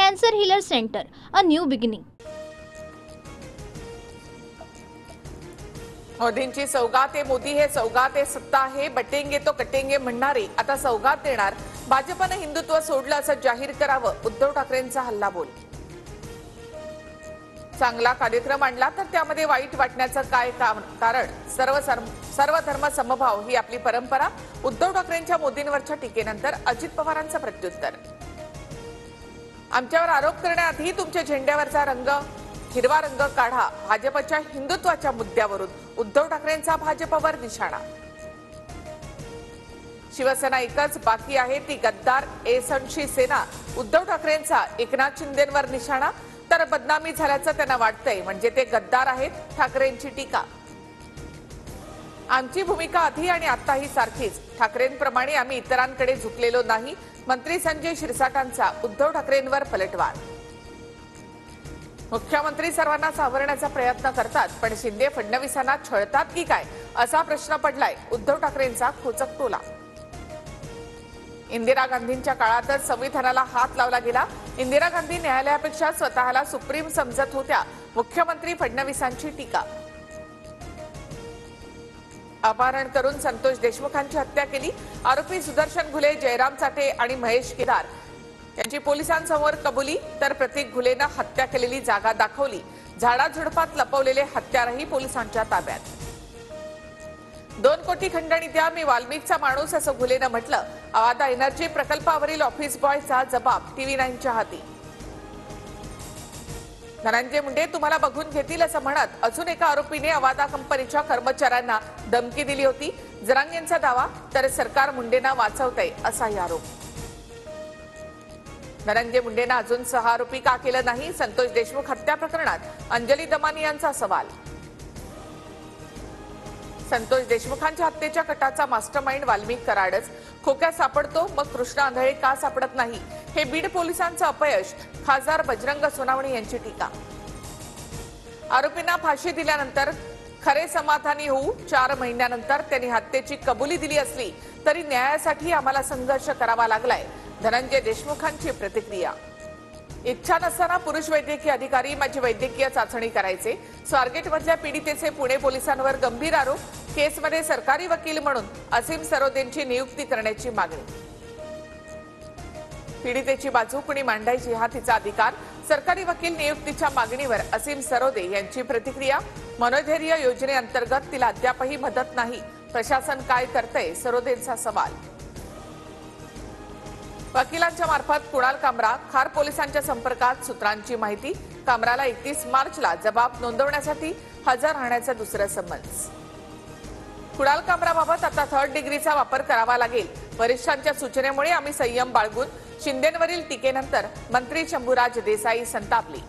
Cancer Healer Center, a new beginning. मोदींची सौगात आहे, मोदी हे सौगात आहे, सत्ता आहे, बटेंगे तो कटेंगे म्हणणारे आता सौगात देणार. भाजपने हिंदुत्व सोडलं असं जाहीर करावं, उद्धव ठाकरेंचा हल्लाबोल. चांगला कार्यक्रम आणला तर त्यामध्ये वाईट वाटण्याचं काय कारण? सर्व धर्म समभाव ही आपली परंपरा. उद्धव ठाकरेंच्या मोदींवरच्या टीकेनंतर अजित पवारांचं प्रत्युत्तर. आमच्यावर आरोप करण्याआधी तुमच्या झेंड्यावरचा रंग हिरवा रंग काढा. भाजपच्या हिंदुत्वाच्या मुद्द्यावरून उद्धव ठाकरेंचा भाजपवर निशाणा. शिवसेना एकच बाकी आहे, ती गद्दार एसनची सेना. उद्धव ठाकरेंचा एकनाथ शिंदेंवर निशाणा. तर बदनामी झाल्याचं त्यांना वाटतंय, म्हणजे ते गद्दार आहेत. ठाकरेंची टीका. आमची भूमिका आधी आणि आताही सारखीच. ठाकरेंप्रमाणे आम्ही इतरांकडे झुकलेलो नाही. मंत्री संजय शिरसाटांचा उद्धव ठाकरेंवर पलटवार. मुख्यमंत्री सर्वांना सावरण्याचा प्रयत्न करतात, पण शिंदे फडणवीसांना छळतात की काय, असा प्रश्न पडलाय. उद्धव ठाकरेंचा खोचक टोला. इंदिरा गांधींच्या काळातच संविधानाला हात लावला गेला. इंदिरा गांधी न्यायालयापेक्षा स्वतःला सुप्रीम समजत होत्या. मुख्यमंत्री फडणवीसांची टीका. अपहरण करून संतोष देशमुखांची हत्या केली. आरोपी सुदर्शन घुले, जयराम चाटे आणि महेश केदार यांची पोलिसांसमोर कबुली. तर प्रतीक घुलेनं हत्या केलेली जागा दाखवली. झाडाझुडपात लपवलेले हत्यारही पोलिसांच्या ताब्यात. 2 कोटी खंडणी द्या, मी वाल्मिकचा माणूस, असं घुलेनं म्हटलं. अवादा एनर्जी प्रकल्पावरील ऑफिस बॉयचा जबाब TV9च्या हाती. धनंजय मुंडे तुम्हाला बघून घेतील असं म्हणत अजून एका आरोपीने अवादा कंपनीच्या कर्मचाऱ्यांना धमकी दिली होती. जरांगेंचा दावा, तर सरकार मुंडेंना वाचवतंय असाही आरोप. धनंजय मुंडेंना अजून 6 आरोपी का केलं नाही? संतोष देशमुख हत्या प्रकरणात अंजली दमानी यांचा सवाल. संतोष देशमुखांच्या हत्येच्या कटाचा मास्टरमाइंड वाल्मिक कराडच. खोक्यात सापडतो, मग कृष्णा आंधळे का सापडत नाही? हे बीड पोलिसांचं अपयश. खासदार बजरंग सोनावणे यांची टीका. आरोपींना फाशी दिल्यानंतर खरे समाधानी होऊ. 4 महिन्यानंतर त्यांनी हत्येची कबुली दिली असली तरी न्यायासाठी आम्हाला संघर्ष करावा लागलाय. धनंजय देशमुखांची प्रतिक्रिया. इच्छा नसताना पुरुष वैद्यकीय अधिकारी माझी वैद्यकीय चाचणी करायचे. स्वारगेटमधल्या पीडितेचे पुणे पोलिसांवर गंभीर आरोप. केसमध्ये सरकारी वकील म्हणून असीम सरोदेंची नियुक्ती करण्याची मागणी. पीडितेची बाजू कुणी मांडायची हा तिचा अधिकार. सरकारी वकील नियुक्तीच्या मागणीवर असीम सरोदे यांची प्रतिक्रिया. मनोधैर्य योजनेअंतर्गत तिला अद्यापही मदत नाही. प्रशासन काय करतंय? सरोदेंचा सवाल. वकिलांच्या मार्फत कुणाल कामरा खार पोलिसांच्या संपर्कात. सूत्रांची माहिती, कामराला 31 मार्चला जबाब नोंदवण्यासाठी हजर राहण्याचं दुसरं समन्स. कुणाल कामराबाबत आता 3rd डिग्रीचा वापर करावा लागेल. वरिष्ठांच्या सूचनेमुळे आम्ही संयम बाळगून. शिंदेंवरील टीकेनंतर मंत्री शंभूराज देसाई संतापली.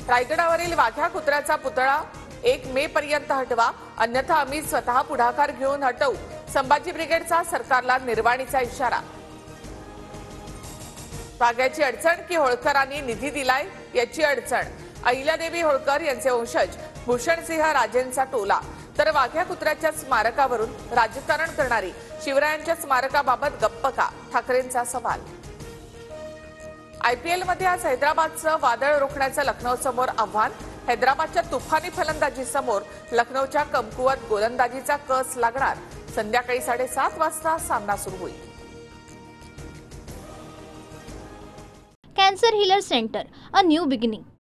रायगडावरील वाघ्या कुत्र्याचा पुतळा 1 मे पर्यंत हटवा, अन्यथा आम्ही स्वतः पुढाकार घेऊन हटवू. संभाजी ब्रिगेडचा सरकारला निर्वाणीचा इशारा. वाघ्याची अडचण की होळकरांनी निधी दिलाय याची अडचण. अहिल्यादेवी होळकर यांचे वंशज भूषणसिंह राजेंचा टोला. तर वाघ्या कुत्र्याच्या स्मारकावरून राजकारण करणारी शिवरायांच्या स्मारकाबाबत गप्प का? ठाकरेंचा सवाल. IPL मध्ये आज हैदराबादचं वादळ रोखण्याचं लखनौसमोर आव्हान. हैदराबादच्या तुफानी फलंदाजीसमोर लखनौच्या कमकुवत गोलंदाजीचा कस लागणार. संध्याकाळी 7:30 वाजता सामना सुरू होईल. Cancer Healer Center, a new beginning.